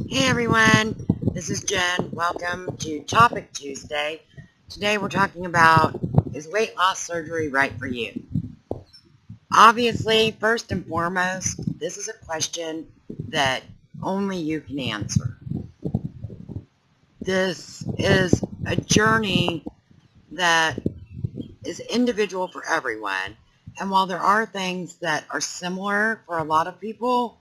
Hey everyone, this is Jen. Welcome to Topic Tuesday. Today we're talking about, is weight loss surgery right for you? Obviously, first and foremost, this is a question that only you can answer. This is a journey that is individual for everyone. And while there are things that are similar for a lot of people,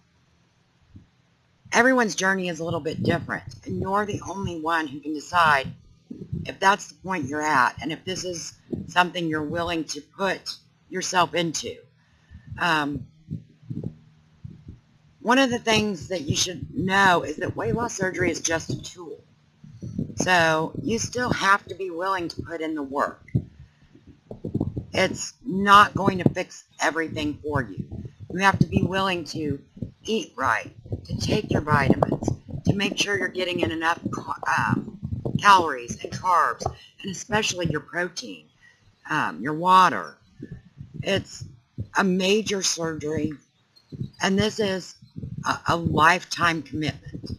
everyone's journey is a little bit different. And you're the only one who can decide if that's the point you're at, and if this is something you're willing to put yourself into. One of the things that you should know is that weight loss surgery is just a tool. So you still have to be willing to put in the work. It's not going to fix everything for you. You have to be willing to eat right, to take your vitamins, to make sure you're getting in enough calories and carbs, and especially your protein, your water. It's a major surgery, and this is a lifetime commitment.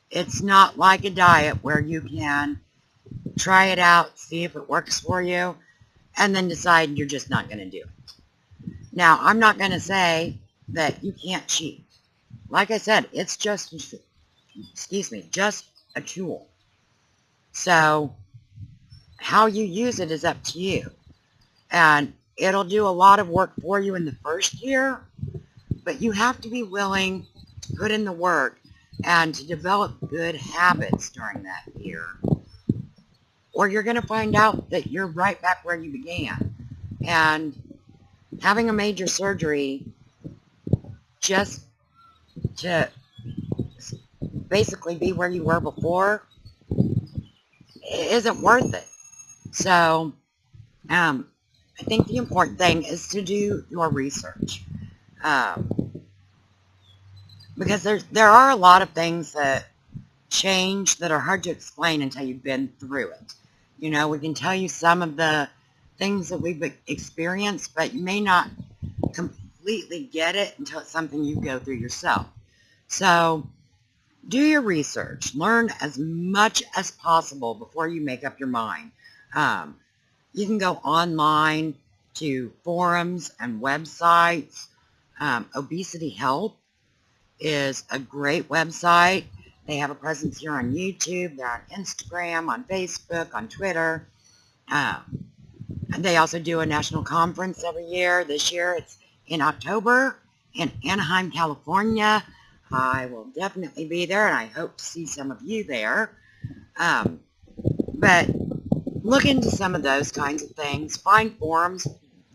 It's not like a diet where you can try it out, see if it works for you, and then decide you're just not going to do it. Now, I'm not going to say that you can't cheat. Like I said, it's just a tool. So how you use it is up to you. And it'll do a lot of work for you in the first year, but you have to be willing to put in the work and to develop good habits during that year. Or you're going to find out that you're right back where you began. And having a major surgery just to basically be where you were before isn't worth it. So, I think the important thing is to do your research. Because there are a lot of things that change that are hard to explain until you've been through it. You know, we can tell you some of the things that we've experienced, but you may not completely get it until it's something you go through yourself. So do your research. Learn as much as possible before you make up your mind. You can go online to forums and websites. Obesity Help is a great website. They have a presence here on YouTube. They're on Instagram, on Facebook, on Twitter. And they also do a national conference every year. This year it's in October in Anaheim, California. I will definitely be there, and I hope to see some of you there. But look into some of those kinds of things. Find forums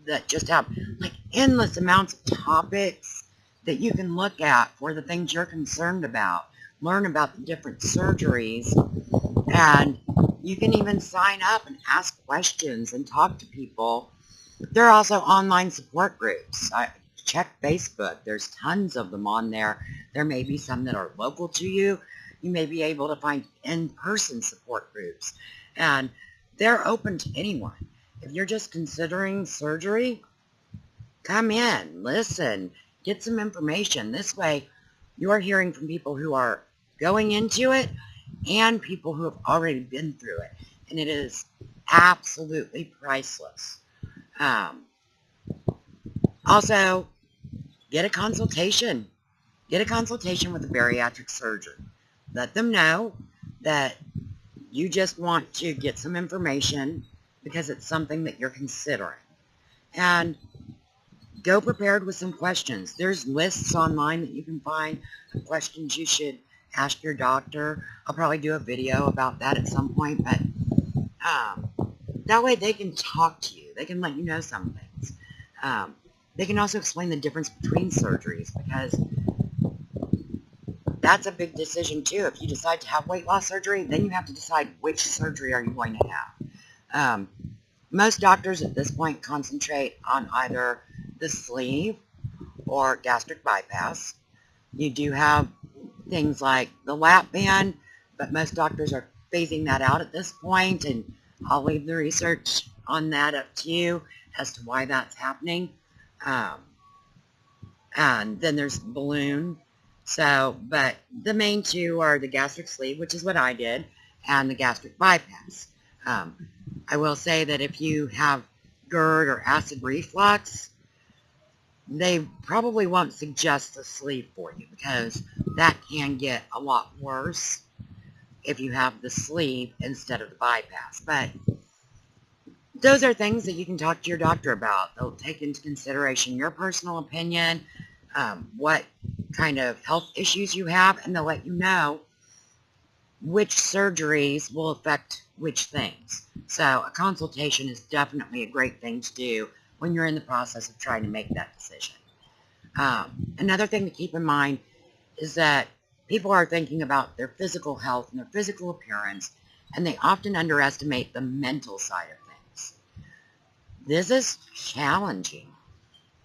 that just have like endless amounts of topics that you can look at for the things you're concerned about. Learn about the different surgeries, and you can even sign up and ask questions and talk to people. There are also online support groups. Check Facebook. There's tons of them on there. There may be some that are local to you. You may be able to find in-person support groups, and they're open to anyone. If you're just considering surgery, come in, listen, get some information. This way, you're hearing from people who are going into it and people who have already been through it. And it is absolutely priceless. Also, get a consultation. Get a consultation with a bariatric surgeon. Let them know that you just want to get some information because it's something that you're considering. And go prepared with some questions. There's lists online that you can find of questions you should ask your doctor. I'll probably do a video about that at some point, but that way they can talk to you. They can let you know some things. They can also explain the difference between surgeries, because that's a big decision too. If you decide to have weight loss surgery, then you have to decide which surgery are you going to have. Most doctors at this point concentrate on either the sleeve or gastric bypass. You do have things like the lap band, but most doctors are phasing that out at this point, and I'll leave the research on that up to you as to why that's happening. And then there's balloon. So, but the main two are the gastric sleeve, which is what I did, and the gastric bypass. Um, I will say that if you have GERD or acid reflux, they probably won't suggest the sleeve for you because that can get a lot worse if you have the sleeve instead of the bypass. But those are things that you can talk to your doctor about. They'll take into consideration your personal opinion, what kind of health issues you have, and they'll let you know which surgeries will affect which things. So a consultation is definitely a great thing to do when you're in the process of trying to make that decision. Another thing to keep in mind is that people are thinking about their physical health and their physical appearance, and they often underestimate the mental side of things. This is challenging.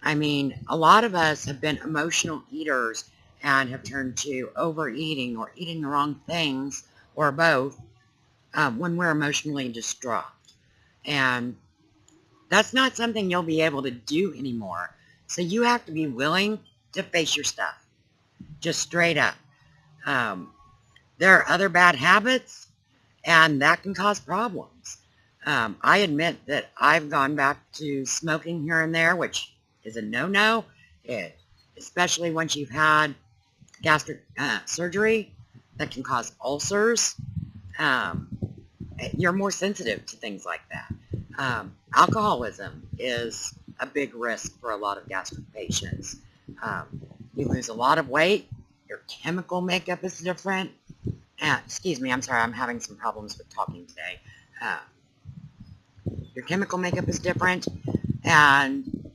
I mean, a lot of us have been emotional eaters and have turned to overeating or eating the wrong things or both when we're emotionally distraught. And that's not something you'll be able to do anymore. So you have to be willing to face your stuff, just straight up. There are other bad habits, and that can cause problems. I admit that I've gone back to smoking here and there, which is a no-no, especially once you've had gastric surgery that can cause ulcers. You're more sensitive to things like that. Alcoholism is a big risk for a lot of gastric patients. You lose a lot of weight. Your chemical makeup is different. Excuse me, I'm sorry, I'm having some problems with talking today. Your chemical makeup is different, and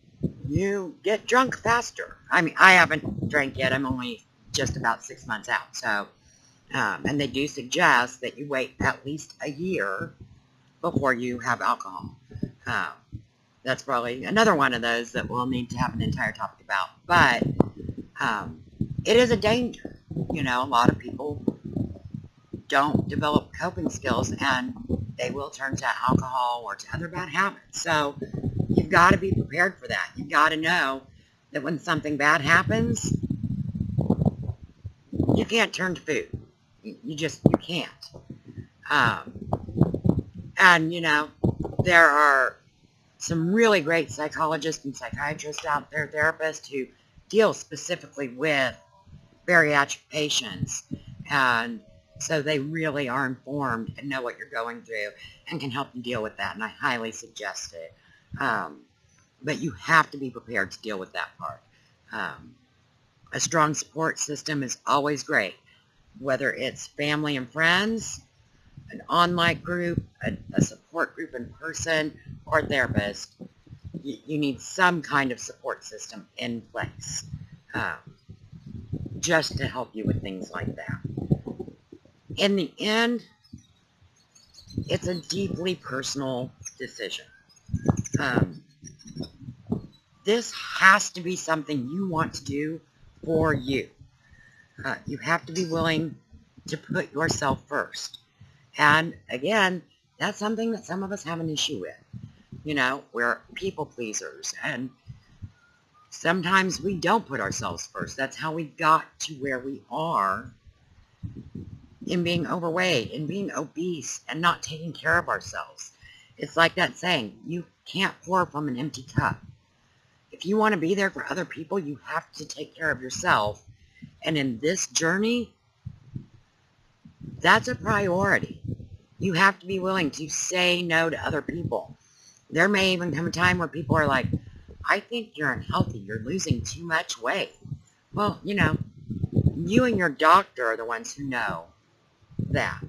you get drunk faster. I mean, I haven't drank yet. I'm only just about 6 months out. So, and they do suggest that you wait at least a year before you have alcohol. That's probably another one of those that we'll need to have an entire topic about. But it is a danger. You know, a lot of people don't develop coping skills, and they will turn to alcohol or to other bad habits. So you've got to be prepared for that. You've got to know that when something bad happens, you can't turn to food. You can't. And, you know, there are some really great psychologists and psychiatrists out there, therapists, who deal specifically with bariatric patients. And so they really are informed and know what you're going through and can help you deal with that. And I highly suggest it. But you have to be prepared to deal with that part. A strong support system is always great, whether it's family and friends, an online group, a support group in person, or a therapist. You need some kind of support system in place just to help you with things like that. In the end, it's a deeply personal decision. This has to be something you want to do for you. You have to be willing to put yourself first. And again, that's something that some of us have an issue with. You know, we're people pleasers, and sometimes we don't put ourselves first. That's how we got to where we are in being overweight and being obese and not taking care of ourselves. It's like that saying, you can't pour from an empty cup. If you want to be there for other people, you have to take care of yourself. And in this journey, that's a priority. You have to be willing to say no to other people. There may even come a time where people are like, I think you're unhealthy. You're losing too much weight. Well, you know, you and your doctor are the ones who know that.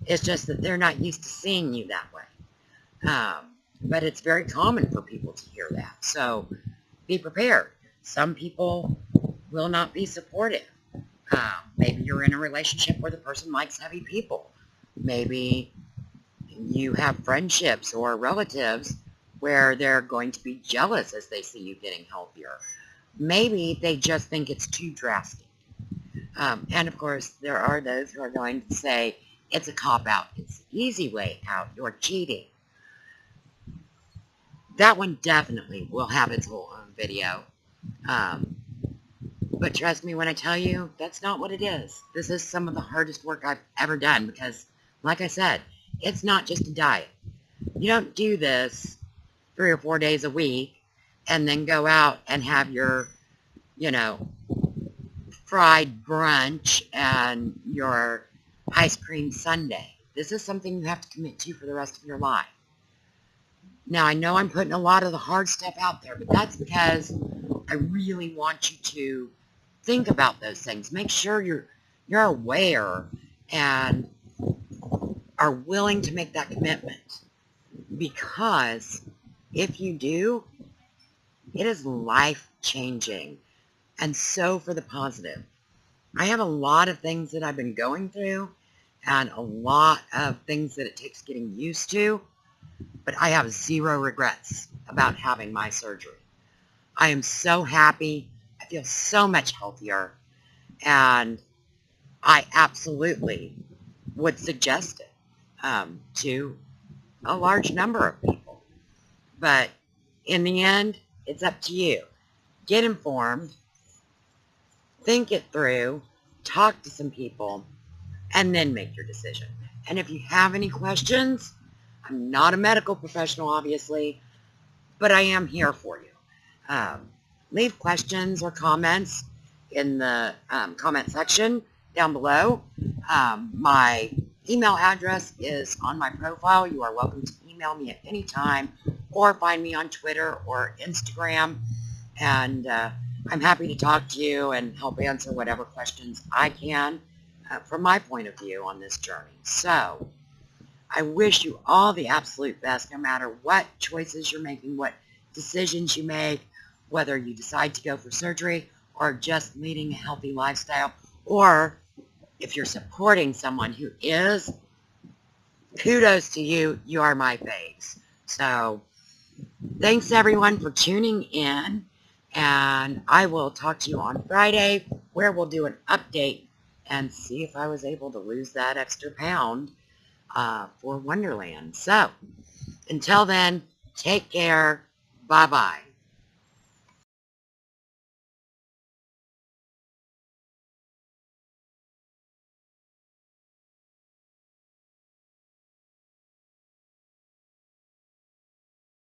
It's just that they're not used to seeing you that way. But it's very common for people to hear that. So be prepared. Some people will not be supportive. Maybe you're in a relationship where the person likes heavy people. Maybe you have friendships or relatives where they're going to be jealous as they see you getting healthier. Maybe they just think it's too drastic. And of course, there are those who are going to say, it's a cop-out. It's the easy way out. You're cheating. That one definitely will have its whole own video. But trust me when I tell you, that's not what it is. This is some of the hardest work I've ever done because, like I said, it's not just a diet. You don't do this 3 or 4 days a week and then go out and have your, you know, fried brunch and your ice cream sundae. This is something you have to commit to for the rest of your life. Now, I know I'm putting a lot of the hard stuff out there, but that's because I really want you to think about those things. Make sure you're aware and are willing to make that commitment. Because if you do, it is life-changing, and so for the positive. I have a lot of things that I've been going through and a lot of things that it takes getting used to, but I have zero regrets about having my surgery. I am so happy. I feel so much healthier, and I absolutely would suggest it to a large number of people. But in the end, it's up to you. Get informed, think it through, talk to some people, and then make your decision. And if you have any questions, I'm not a medical professional, obviously, but I am here for you. Leave questions or comments in the comment section down below. My email address is on my profile. You are welcome to email me at any time or find me on Twitter or Instagram. And I'm happy to talk to you and help answer whatever questions I can from my point of view on this journey. So I wish you all the absolute best, no matter what choices you're making, what decisions you make, whether you decide to go for surgery or just leading a healthy lifestyle, or if you're supporting someone who is, kudos to you. You are my faves. So thanks everyone for tuning in, and I will talk to you on Friday where we'll do an update and see if I was able to lose that extra pound for Wonderland. So until then, take care. Bye-bye.